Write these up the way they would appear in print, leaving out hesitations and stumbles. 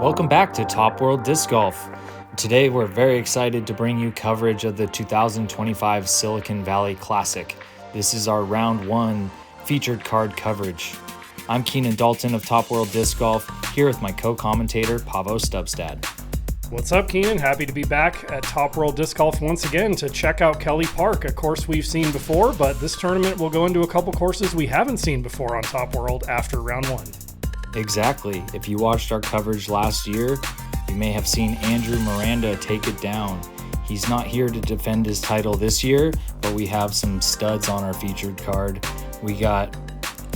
Welcome back to Top World Disc Golf. Today we're very excited to bring you coverage of the 2025 Silicon Valley Classic. This is our round one featured card coverage. I'm Keenan Dalton of Top World Disc Golf, here with my co-commentator Paavo Stubstad. What's up, Keenan? Happy to be back at Top World Disc Golf once again to check out Kelley Park, a course we've seen before, but this tournament will go into a couple courses we haven't seen before on Top World after round one. Exactly. If you watched our coverage last year, you may have seen Andrew Miranda take it down. He's not here to defend his title this year, but we have some studs on our featured card. We got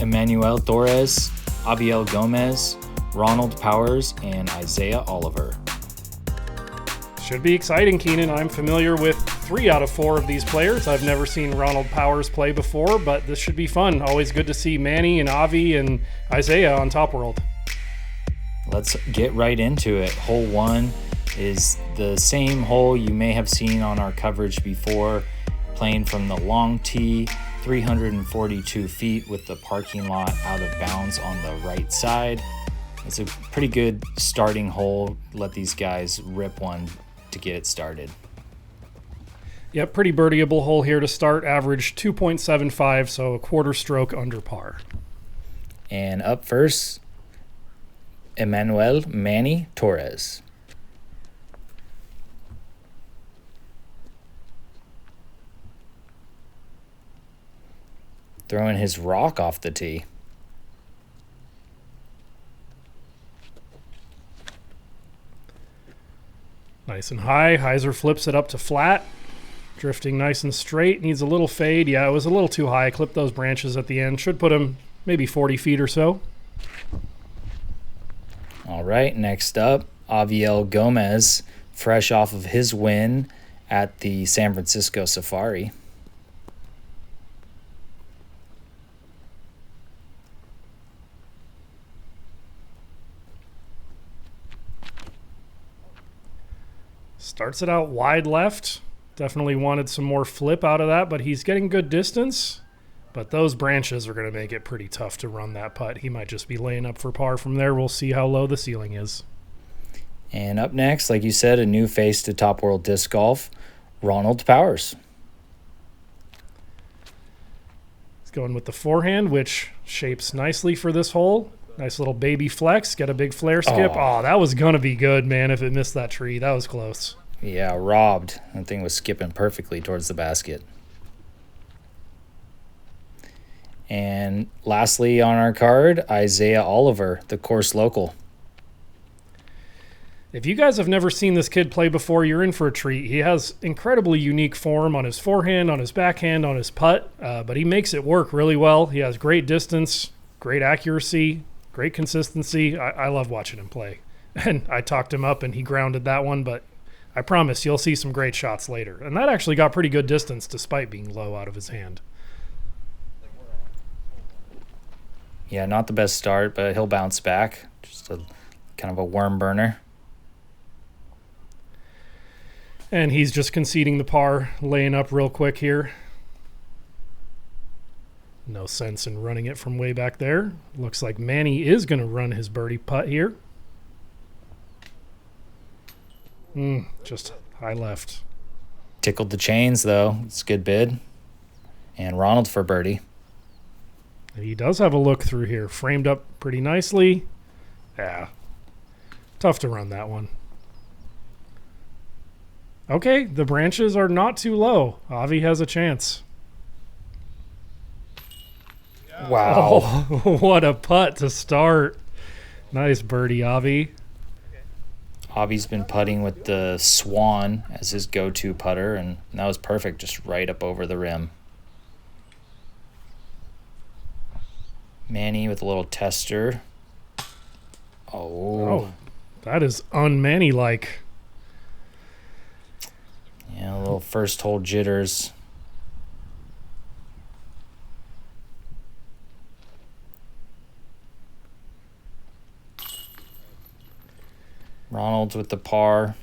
Emmanuel Torres, Aviel Gomez, Ronald Powers, and Isaiah Oliver. Should be exciting, Keenan. I'm familiar with 3 out of 4 of these players. I've never seen Ronald Powers play before, but this should be fun. Always good to see Manny and Avi and Isaiah on Top World. Let's get right into it. Hole 1 is the same hole you may have seen on our coverage before, playing from the long tee, 342 feet with the parking lot out of bounds on the right side. It's a pretty good starting hole. Let these guys rip one to get it started. Yep, pretty birdieable hole here to start. Average 2.75, so a quarter stroke under par. And up first, Emmanuel Manny Torres. Throwing his rock off the tee. Nice and high. Heiser flips it up to flat. Drifting nice and straight. Needs a little fade. Yeah, it was a little too high. Clipped those branches at the end. Should put him maybe 40 feet or so. All right, next up, Aviel Gomez, fresh off of his win at the San Francisco Safari. Starts it out wide left. Definitely wanted some more flip out of that, but he's getting good distance. But those branches are going to make it pretty tough to run that putt. He might just be laying up for par from there. We'll see how low the ceiling is. And up next, like you said, a new face to Top World Disc Golf, Ronald Powers. He's going with the forehand, which shapes nicely for this hole. Nice little baby flex. Get a big flare skip. Oh, that was going to be good, man, if it missed that tree. That was close. Yeah, robbed. That thing was skipping perfectly towards the basket. And lastly on our card, Isaiah Oliver, the course local. If you guys have never seen this kid play before, you're in for a treat. He has incredibly unique form on his forehand, on his backhand, on his putt, but he makes it work really well. He has great distance, great accuracy, great consistency. I love watching him play. And I talked him up and he grounded that one, but I promise you'll see some great shots later. And that actually got pretty good distance despite being low out of his hand. Yeah, not the best start, but he'll bounce back. Just a kind of a worm burner. And he's just conceding the par, laying up real quick here. No sense in running it from way back there. Looks like Manny is going to run his birdie putt here. Just high left. Tickled the chains, though. It's a good bid. And Ronald for birdie. He does have a look through here. Framed up pretty nicely. Yeah. Tough to run that one. Okay, the branches are not too low. Avi has a chance. Wow. Oh, what a putt to start. Nice birdie, Avi. Avi's been putting with the Swan as his go-to putter, and that was perfect, just right up over the rim. Manny with a little tester. Oh, that is un-Manny-like. Yeah, a little first hole jitters. Ronald's with the par.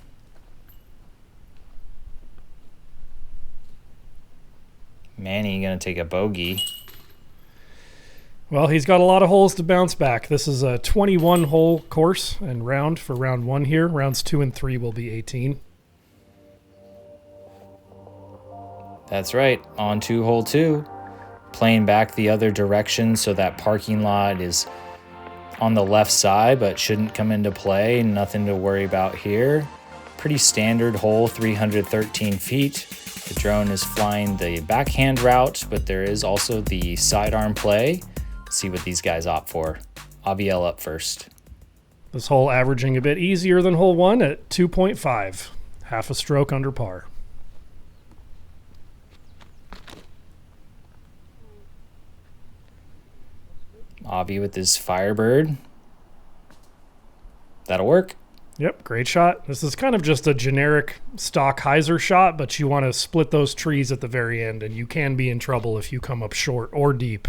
Manny going to take a bogey. Well, he's got a lot of holes to bounce back. This is a 21-hole course and round for round 1 here. Rounds 2 and 3 will be 18. That's right. On to hole 2. Playing back the other direction, so that parking lot is on the left side, but shouldn't come into play. Nothing to worry about here. Pretty standard hole, 313 feet. The drone is flying the backhand route, but there is also the sidearm play. Let's see what these guys opt for. Aviel up first. This hole averaging a bit easier than hole 1 at 2.5. Half a stroke under par. Avi with his Firebird. That'll work. Yep, great shot. This is kind of just a generic stock hyzer shot, but you want to split those trees at the very end, and you can be in trouble if you come up short or deep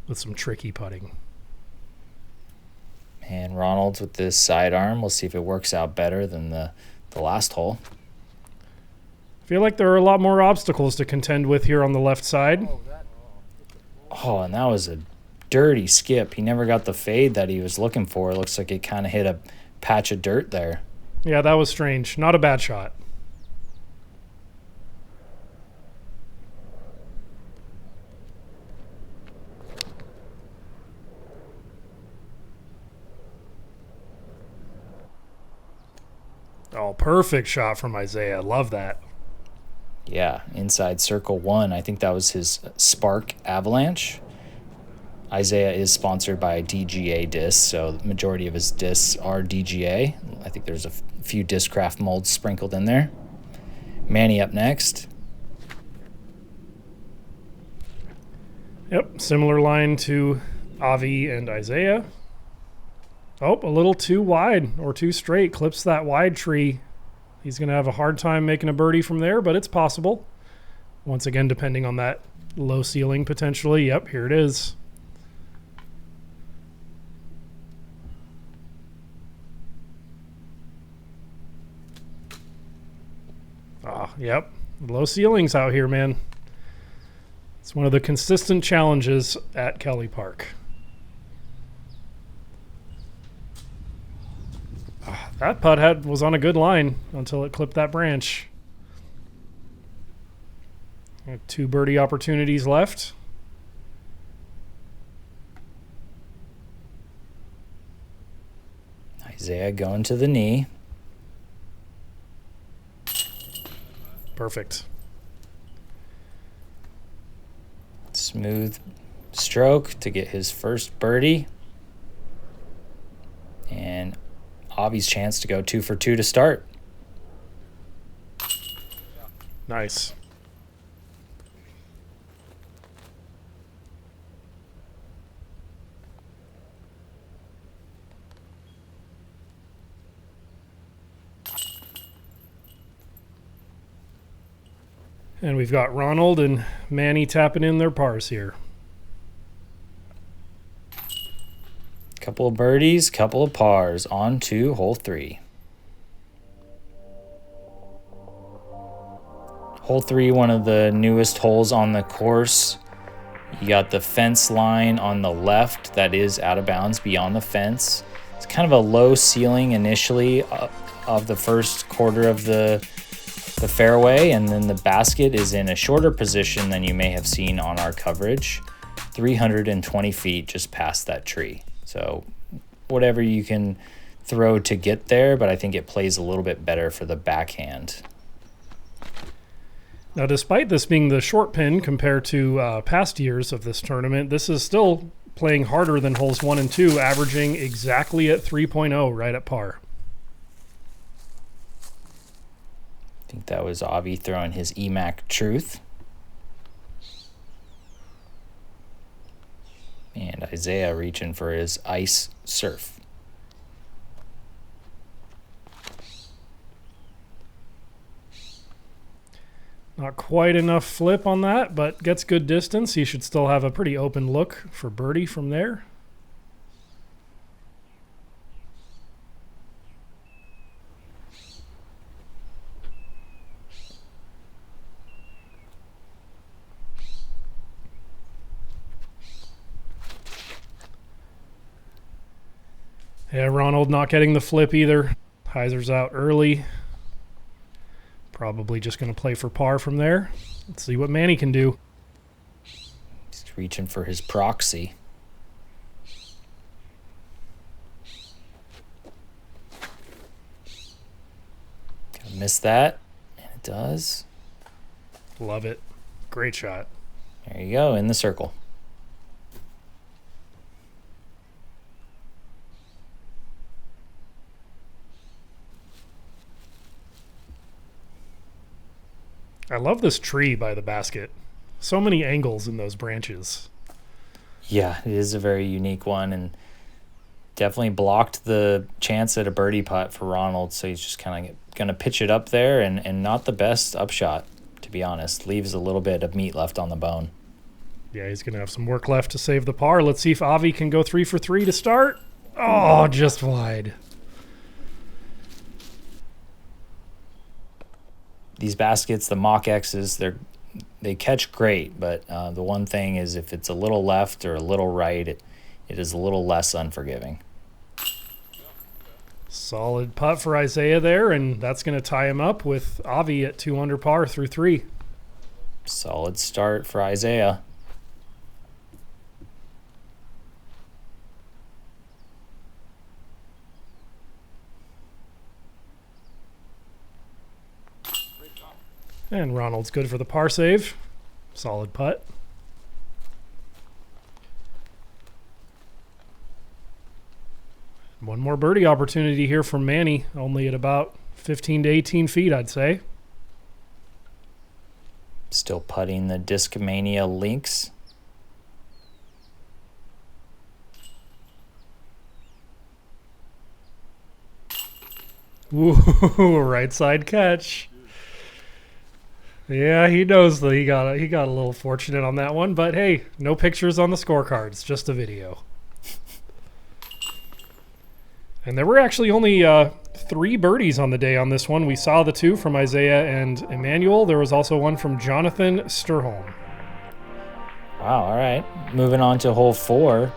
with some tricky putting. And Ronald's with this sidearm. We'll see if it works out better than the last hole. I feel like there are a lot more obstacles to contend with here on the left side. Oh, and that was a dirty skip. He never got the fade that he was looking for. It looks like it kind of hit a patch of dirt there. Yeah, that was strange. Not a bad shot. Oh, perfect shot from Isaiah. Love that. Yeah, inside circle 1. I think that was his Spark Avalanche. Isaiah is sponsored by DGA discs, so the majority of his discs are DGA. I think there's a few Discraft molds sprinkled in there. Manny up next. Yep, similar line to Avi and Isaiah. Oh, a little too wide or too straight. Clips that wide tree. He's going to have a hard time making a birdie from there, but it's possible. Once again, depending on that low ceiling potentially. Yep, here it is. Yep. Low ceilings out here, man. It's one of the consistent challenges at Kelley Park. That putt was on a good line until it clipped that branch. 2 birdie opportunities left. Isaiah going to the knee. Perfect. Smooth stroke to get his first birdie. And Avi's chance to go 2 for 2 to start. Nice. And we've got Ronald and Manny tapping in their pars here. Couple of birdies, couple of pars. On to hole 3. Hole 3, one of the newest holes on the course. You got the fence line on the left that is out of bounds beyond the fence. It's kind of a low ceiling initially of the first quarter of the fairway, and then the basket is in a shorter position than you may have seen on our coverage, 320 feet just past that tree. So whatever you can throw to get there, but I think it plays a little bit better for the backhand. Now, despite this being the short pin compared to past years of this tournament, this is still playing harder than holes 1 and 2, averaging exactly at 3.0, right at par. I think that was Avi throwing his EMAC truth. And Isaiah reaching for his ice surf. Not quite enough flip on that, but gets good distance. He should still have a pretty open look for birdie from there. Yeah, Ronald not getting the flip either. Heiser's out early. Probably just going to play for par from there. Let's see what Manny can do. He's reaching for his proxy. Gonna miss that, and it does. Love it. Great shot. There you go, in the circle. I love this tree by the basket. So many angles in those branches. Yeah, it is a very unique one, and definitely blocked the chance at a birdie putt for Ronald, so he's just kind of going to pitch it up there, and not the best upshot, to be honest. Leaves a little bit of meat left on the bone. Yeah, he's going to have some work left to save the par. Let's see if Avi can go 3 for 3 to start. Oh, just wide. These baskets, the mock X's, they catch great, but the one thing is if it's a little left or a little right, it is a little less unforgiving. Solid putt for Isaiah there, and that's going to tie him up with Avi at 2 under par through 3. Solid start for Isaiah. And Ronald's good for the par save. Solid putt. One more birdie opportunity here for Manny, only at about 15 to 18 feet, I'd say. Still putting the Discmania links. Ooh, right side catch. Yeah, he knows that he got a little fortunate on that one, but hey, no pictures on the scorecards, just a video. And there were actually only 3 birdies on the day on this one. We saw the 2 from Isaiah and Emmanuel. There was also one from Jonathan Sturholm. Wow, all right. Moving on to hole 4.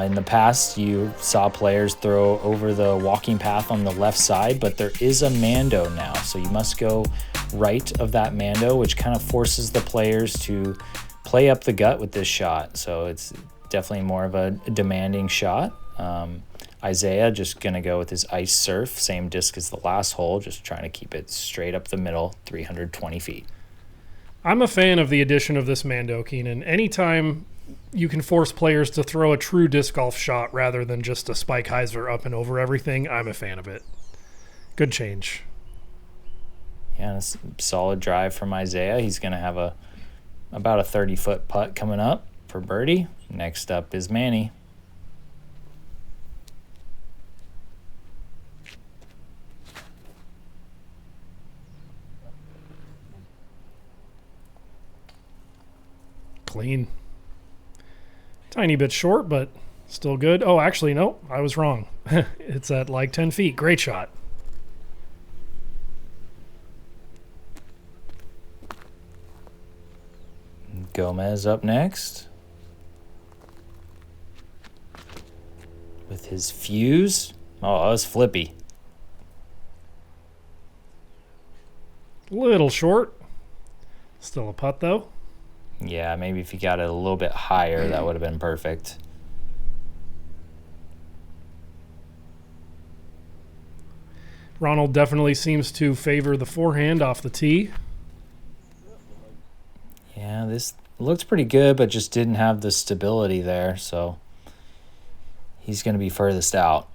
In the past, you saw players throw over the walking path on the left side, but there is a mando now. So you must go right of that mando, which kind of forces the players to play up the gut with this shot. So it's definitely more of a demanding shot. Isaiah just going to go with his ice surf, same disc as the last hole, just trying to keep it straight up the middle, 320 feet. I'm a fan of the addition of this mando, Keenan. Anytime you can force players to throw a true disc golf shot rather than just a spike hyzer up and over everything, I'm a fan of it. Good change. Yeah, it's a solid drive from Isaiah. He's going to have about a 30-foot putt coming up for birdie. Next up is Manny. Clean. Tiny bit short, but still good. Oh, actually, no, I was wrong. It's at like 10 feet. Great shot. Gomez up next with his fuse. Oh, that was flippy. Little short. Still a putt, though. Yeah, maybe if he got it a little bit higher, that would have been perfect. Ronald definitely seems to favor the forehand off the tee. Yeah, this looks pretty good, but just didn't have the stability there, so he's going to be furthest out.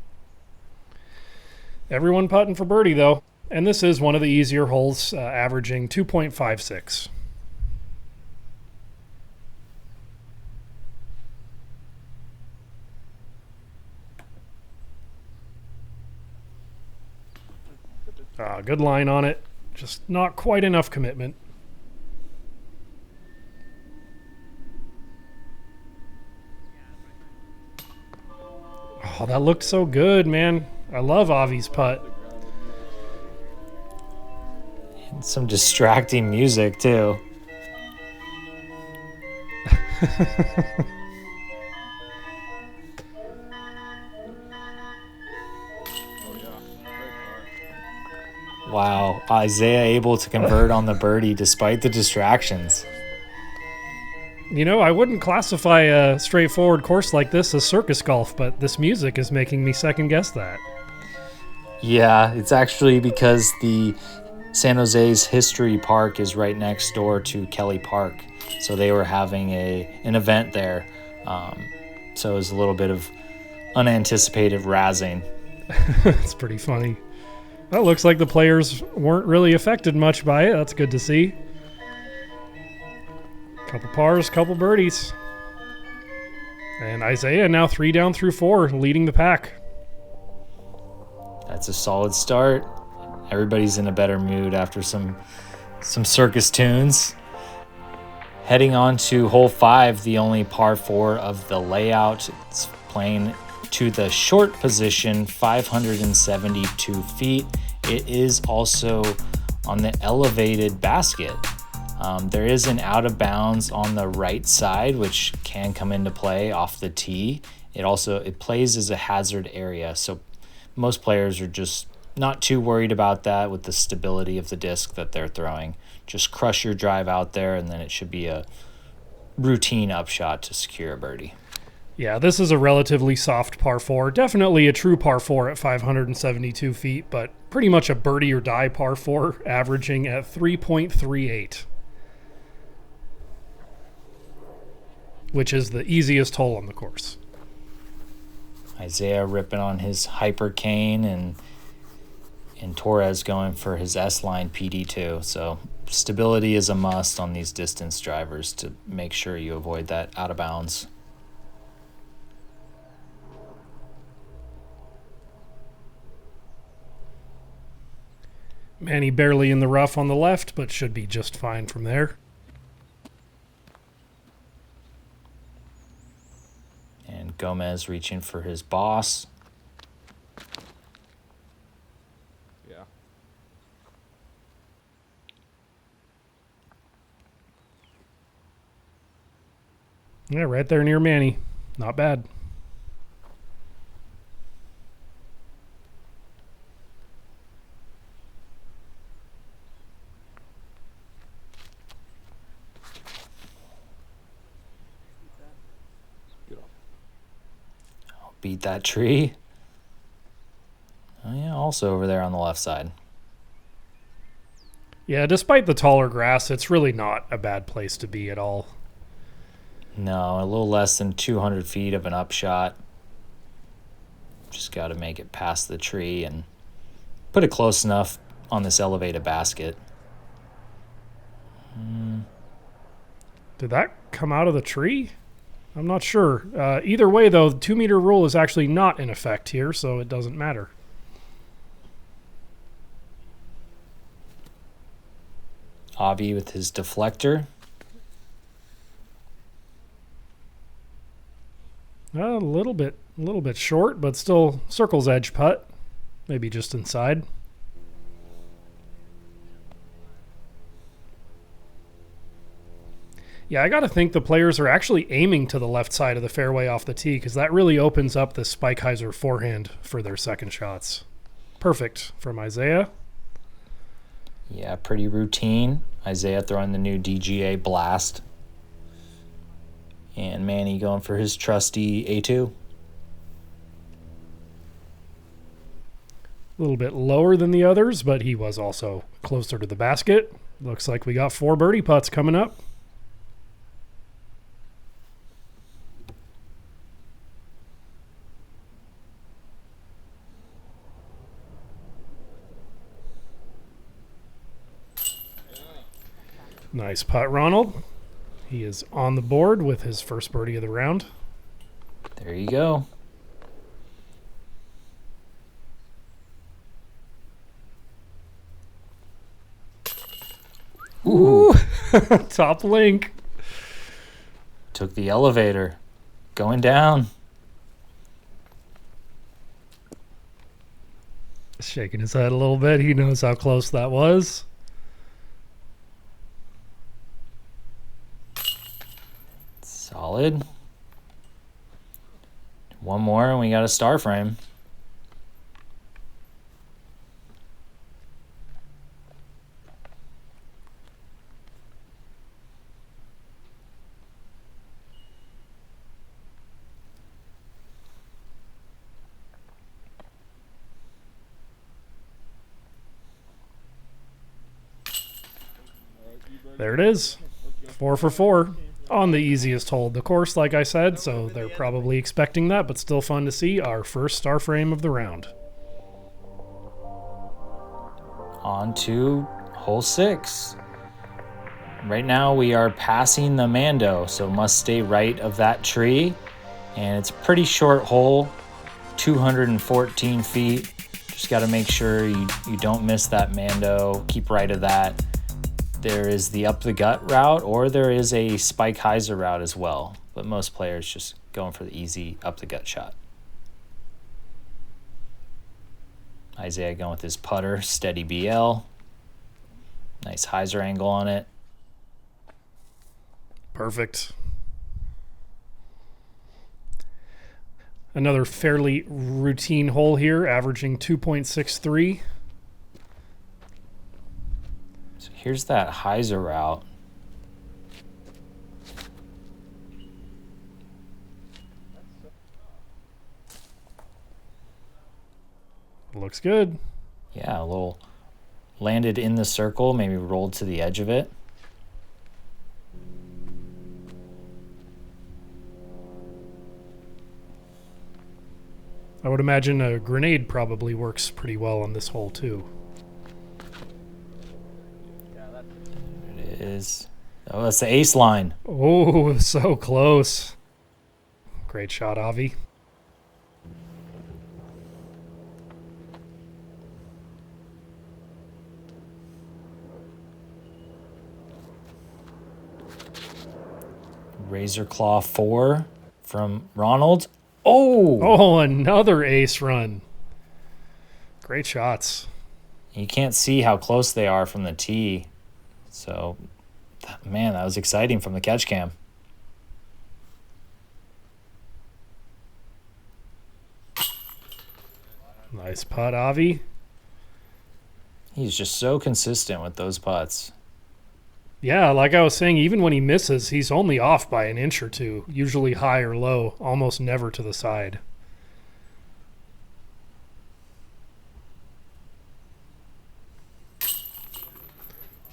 Everyone putting for birdie, though. And this is one of the easier holes, averaging 2.56. Good line on it. Just not quite enough commitment. Oh, that looked so good, man. I love Avi's putt. And some distracting music, too. Wow, Isaiah able to convert on the birdie despite the distractions. You know, I wouldn't classify a straightforward course like this as circus golf, but this music is making me second guess that. Yeah, it's actually because the San Jose's History Park is right next door to Kelley Park. So they were having an event there. So it was a little bit of unanticipated razzing. It's pretty funny. Well, looks like the players weren't really affected much by it. That's good to see. Couple pars, couple birdies. And Isaiah now 3 down through 4, leading the pack. That's a solid start. Everybody's in a better mood after some circus tunes. Heading on to hole 5, the only par 4 of the layout. It's playing to the short position, 572 feet. It is also on the elevated basket. There is an out of bounds on the right side, which can come into play off the tee. It plays as a hazard area, so most players are just not too worried about that with the stability of the disc that they're throwing. Just crush your drive out there, and then it should be a routine upshot to secure a birdie. Yeah, this is a relatively soft par 4. Definitely a true par 4 at 572 feet, but pretty much a birdie or die par 4, averaging at 3.38. Which is the easiest hole on the course. Isaiah ripping on his hyper cane and Torres going for his S-line PD2. So stability is a must on these distance drivers to make sure you avoid that out of bounds. Manny barely in the rough on the left, but should be just fine from there. And Gomez reaching for his boss. Yeah, right there near Manny. Not bad. Beat that tree. Oh yeah, also over there on the left side. Yeah, despite the taller grass, it's really not a bad place to be at all. No, a little less than 200 feet of an upshot. Just got to make it past the tree and put it close enough on this elevated basket. Did that come out of the tree? I'm not sure. Either way, though, the 2-meter rule is actually not in effect here, so it doesn't matter. Avi with his deflector. A little bit short, but still circle's edge putt. Maybe just inside. Yeah, I got to think the players are actually aiming to the left side of the fairway off the tee because that really opens up the Spikeheiser forehand for their second shots. Perfect from Isaiah. Yeah, pretty routine. Isaiah throwing the new DGA blast. And Manny going for his trusty A2. A little bit lower than the others, but he was also closer to the basket. Looks like we got 4 birdie putts coming up. Nice putt, Ronald. He is on the board with his first birdie of the round. There you go. Ooh. Top link. Took the elevator. Going down. Shaking his head a little bit. He knows how close that was. Solid. One more and we got a star frame. There it is. 4 for 4 on the easiest hole. The course, like I said, so they're probably expecting that, but still fun to see. Our first star frame of the round. On to hole 6. Right now we are passing the Mando, so must stay right of that tree. And it's a pretty short hole, 214 feet. Just got to make sure you don't miss that Mando. Keep right of that. There is the up the gut route, or there is a spike hyzer route as well. But most players just going for the easy up the gut shot. Isaiah going with his putter, steady BL. Nice hyzer angle on it. Perfect. Another fairly routine hole here, averaging 2.63. So here's that hyzer route. Looks good. Yeah, a little landed in the circle, maybe rolled to the edge of it. I would imagine a grenade probably works pretty well on this hole too. It is. Oh, that's the ace line. Oh, so close. Great shot, Avi. Razor Claw 4 from Ronald. Oh, another ace run. Great shots. You can't see how close they are from the tee. So, man, that was exciting from the catch cam. Nice putt, Avi. He's just so consistent with those putts. Yeah, like I was saying, even when he misses, he's only off by an inch or two, usually high or low, almost never to the side.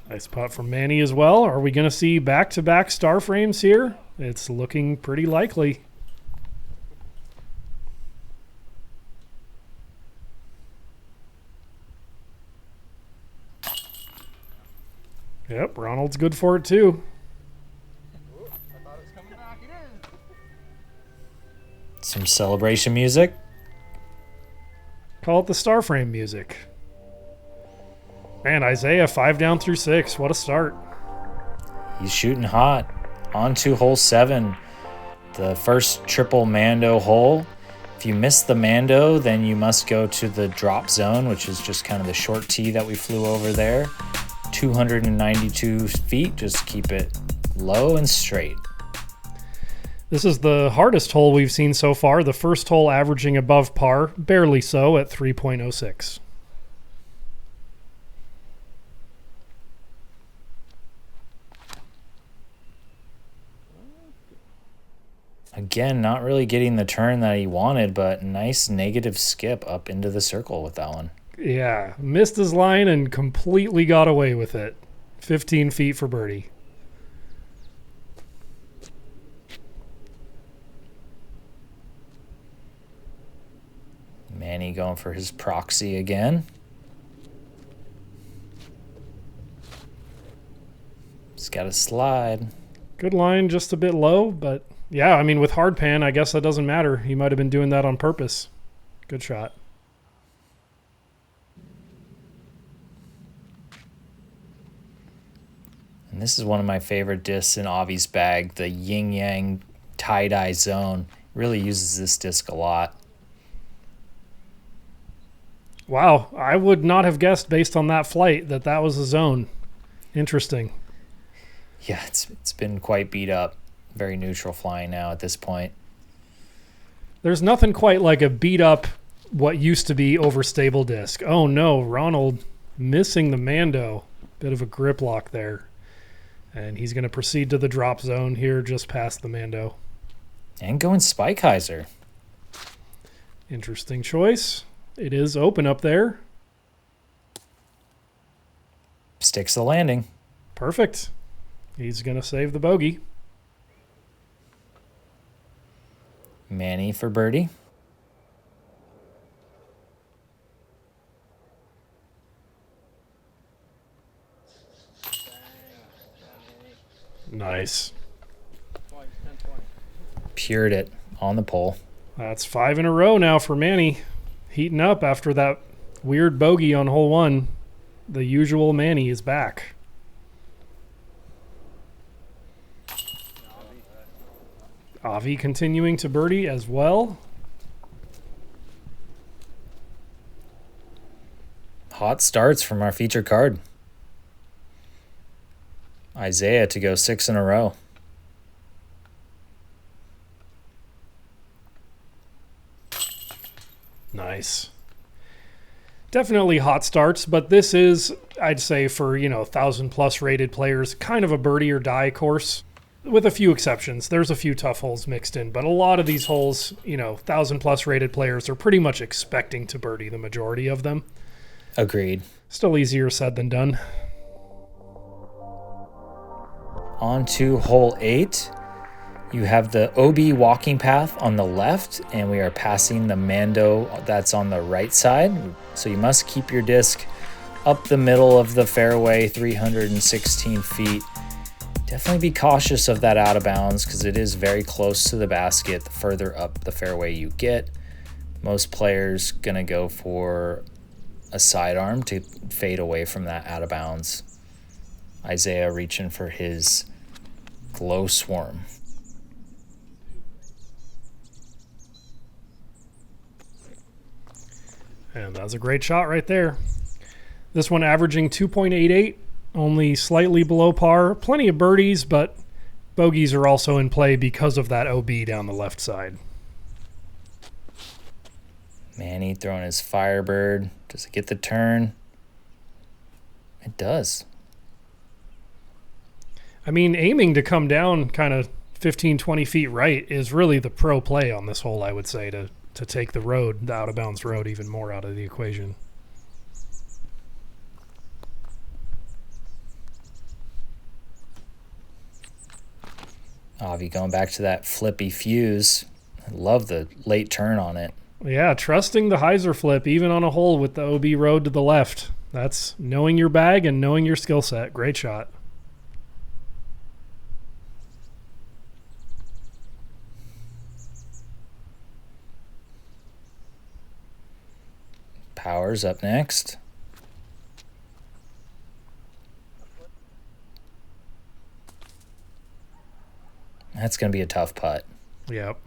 Nice putt from Manny as well. Are we going to see back-to-back star frames here? It's looking pretty likely. Yep, Ronald's good for it too. Some celebration music. Call it the star frame music. Man, Isaiah, 5 down through 6. What a start. He's shooting hot. On to hole 7. The first triple Mando hole. If you miss the Mando, then you must go to the drop zone, which is just kind of the short tee that we flew over there. 292 feet. Just keep it low and straight. This is the hardest hole we've seen so far. The first hole averaging above par, barely so at 3.06. Again, not really getting the turn that he wanted, but nice negative skip up into the circle with that one. Yeah, missed his line and completely got away with it. 15 feet for birdie. Manny going for his proxy again. He's got a slide. Good line, just a bit low, but yeah, I mean, with hard pan, I guess that doesn't matter. He might have been doing that on purpose. Good shot. And this is one of my favorite discs in Avi's bag, the yin yang tie-dye zone. Really uses this disc a lot. Wow, I would not have guessed based on that flight that that was a zone. Interesting. Yeah, it's been quite beat up. Very neutral flying now at this point. There's nothing quite like a beat up what used to be overstable disc. Oh no, Ronald missing the Mando. Bit of a grip lock there. And he's going to proceed to the drop zone here just past the Mando. And going Spike Hyzer. Interesting choice. It is open up there. Sticks the landing. Perfect. He's going to save the bogey. Manny for birdie. Nice. Pured it on the pole. That's 5 in a row now for Manny. Heating up after that weird bogey on hole 1. The usual Manny is back. Avi continuing to birdie as well. Hot starts from our featured card. Isaiah to go 6 in a row. Nice. Definitely hot starts, but this is, I'd say, for, 1,000+ rated players, kind of a birdie or die course, with a few exceptions. There's a few tough holes mixed in, but a lot of these holes, 1,000+ rated players are pretty much expecting to birdie the majority of them. Agreed. Still easier said than done. On to hole 8. You have the OB walking path on the left, and we are passing the Mando that's on the right side. So you must keep your disc up the middle of the fairway, 316 feet. Definitely be cautious of that out of bounds because it is very close to the basket the further up the fairway you get. Most players going to go for a sidearm to fade away from that out of bounds. Isaiah reaching for his glow swarm. And that's a great shot right there. This one averaging 2.88, only slightly below par. Plenty of birdies, but bogeys are also in play because of that OB down the left side. Manny throwing his Firebird. Does it get the turn? It does. I mean, aiming to come down kind of 15, 20 feet right is really the pro play on this hole, I would say, to take the road, the out-of-bounds road, even more out of the equation. Avi going back to that flippy fuse. I love the late turn on it. Yeah, trusting the hyzer flip, even on a hole with the OB road to the left. That's knowing your bag and knowing your skill set. Great shot. Powers up next. That's going to be a tough putt. Yep.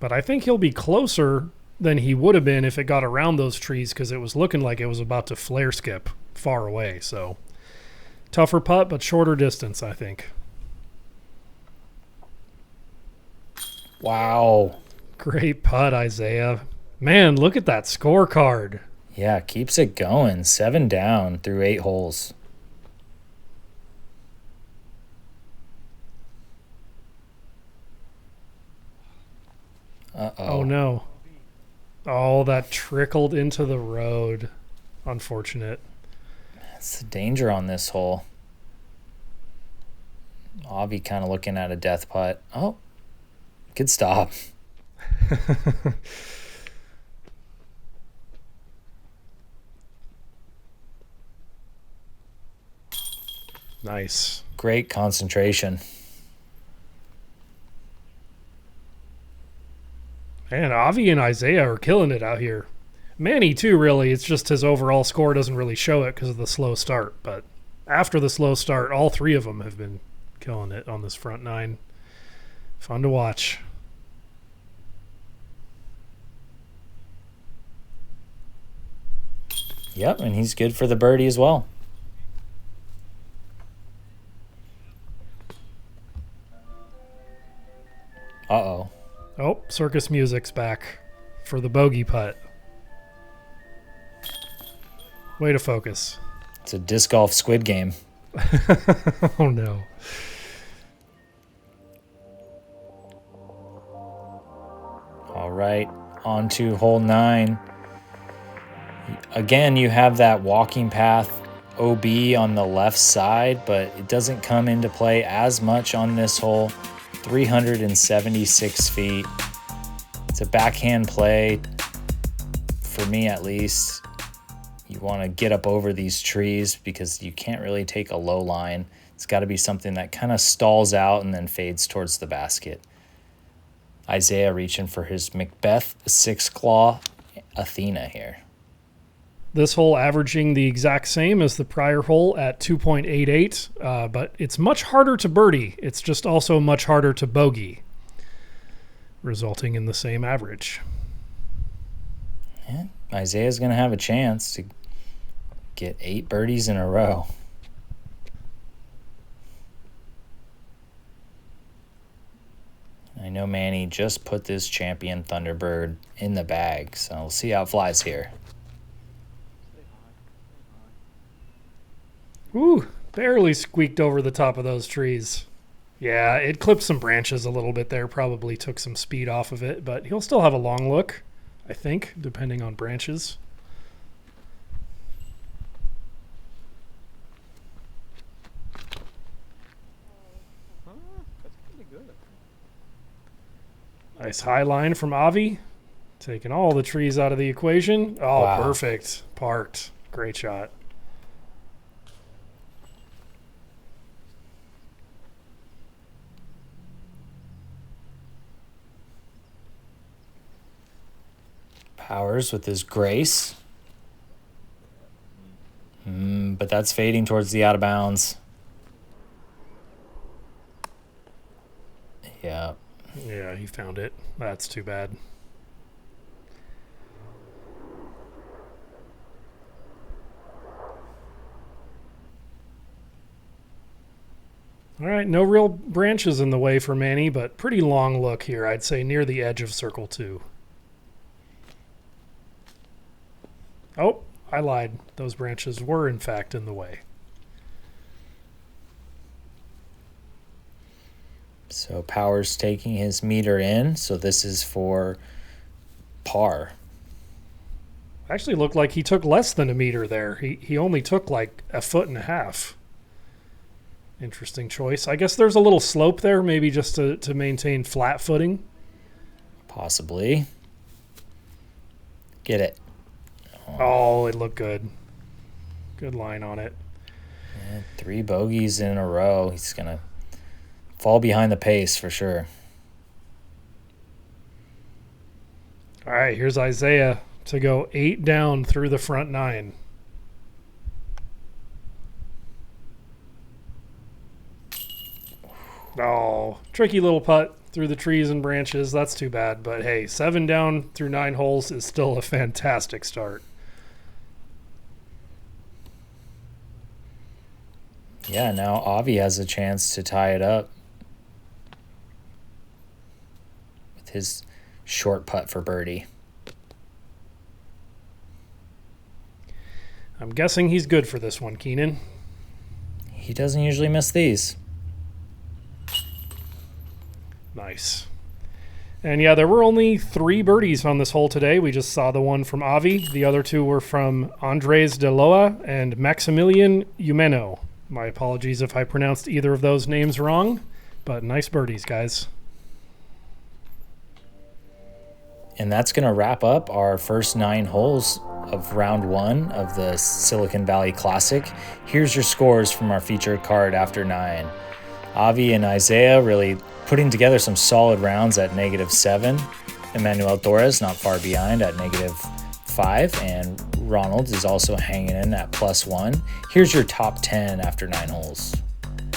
But I think he'll be closer than he would have been if it got around those trees because it was looking like it was about to flare skip far away. So tougher putt, but shorter distance, I think. Wow. Great putt, Isaiah. Man, look at that scorecard. Yeah, keeps it going. 7 down through 8 holes. Uh-oh. Oh, no. Oh, that trickled into the road. Unfortunate. That's the danger on this hole. Avi kind of looking at a death putt. Oh, good stop. Nice. Great concentration. Man, Avi and Isaiah are killing it out here. Manny, too, really. It's just his overall score doesn't really show it because of the slow start. But after the slow start, all three of them have been killing it on this front nine. Fun to watch. Yep, and he's good for the birdie as well. Uh-oh. Oh, circus music's back for the bogey putt. Way to focus. It's a disc golf Squid Game. Oh, no. All right, on to hole 9. Again, you have that walking path OB on the left side, but it doesn't come into play as much on this hole. 376 feet. It's a backhand play, for me at least. You want to get up over these trees because you can't really take a low line. It's got to be something that kind of stalls out and then fades towards the basket. Isaiah reaching for his Macbeth 6-claw Athena here. This hole averaging the exact same as the prior hole at 2.88, but it's much harder to birdie. It's just also much harder to bogey, resulting in the same average. Yeah, Isaiah's going to have a chance to get 8 birdies in a row. I know Manny just put this champion Thunderbird in the bag, so we'll see how it flies here. Ooh, barely squeaked over the top of those trees. Yeah, it clipped some branches a little bit there, probably took some speed off of it, but he'll still have a long look, I think, depending on branches. Nice high line from Avi, taking all the trees out of the equation. Oh, wow. Perfect. Parked. Great shot. Powers with his grace. But that's fading towards the out of bounds. Yeah. Yeah, he found it. That's too bad. All right, no real branches in the way for Manny, but pretty long look here, I'd say near the edge of circle 2. Oh, I lied. Those branches were, in fact, in the way. So Powers taking his meter in. So this is for par. Actually looked like he took less than a meter there. He only took like 1.5 feet. Interesting choice. I guess there's a little slope there, maybe just to maintain flat footing. Possibly. Get it. Oh, it looked good. Good line on it. Yeah, 3 bogeys in a row. He's going to fall behind the pace for sure. All right, here's Isaiah to go 8 down through the front 9. Oh, tricky little putt through the trees and branches. That's too bad. But hey, 7 down through 9 holes is still a fantastic start. Yeah, now Avi has a chance to tie it up with his short putt for birdie. I'm guessing he's good for this one, Keenan. He doesn't usually miss these. Nice. And yeah, there were only 3 birdies on this hole today. We just saw the one from Avi. The other 2 were from Andres de Loa and Maximilian Umeno. My apologies if I pronounced either of those names wrong, but nice birdies, guys. And that's going to wrap up our first 9 holes of round 1 of the Silicon Valley Classic. Here's your scores from our featured card after 9. Avi and Isaiah really putting together some solid rounds at -7. Emmanuel Torres not far behind at -5. And Ronald is also hanging in at +1. Here's your top 10 after 9 holes.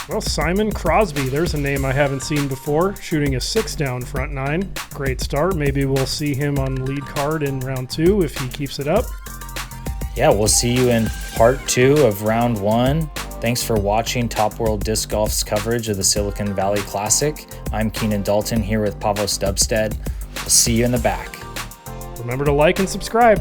Well, Simon Crosby, there's a name I haven't seen before, shooting a 6 down front 9. Great start. Maybe we'll see him on lead card in round 2 if he keeps it up. Yeah, we'll see you in part 2 of round 1. Thanks for watching Top World Disc Golf's coverage of the Silicon Valley Classic. I'm Keenan Dalton here with Paavo Stubstad. We'll see you in the back. Remember to like and subscribe.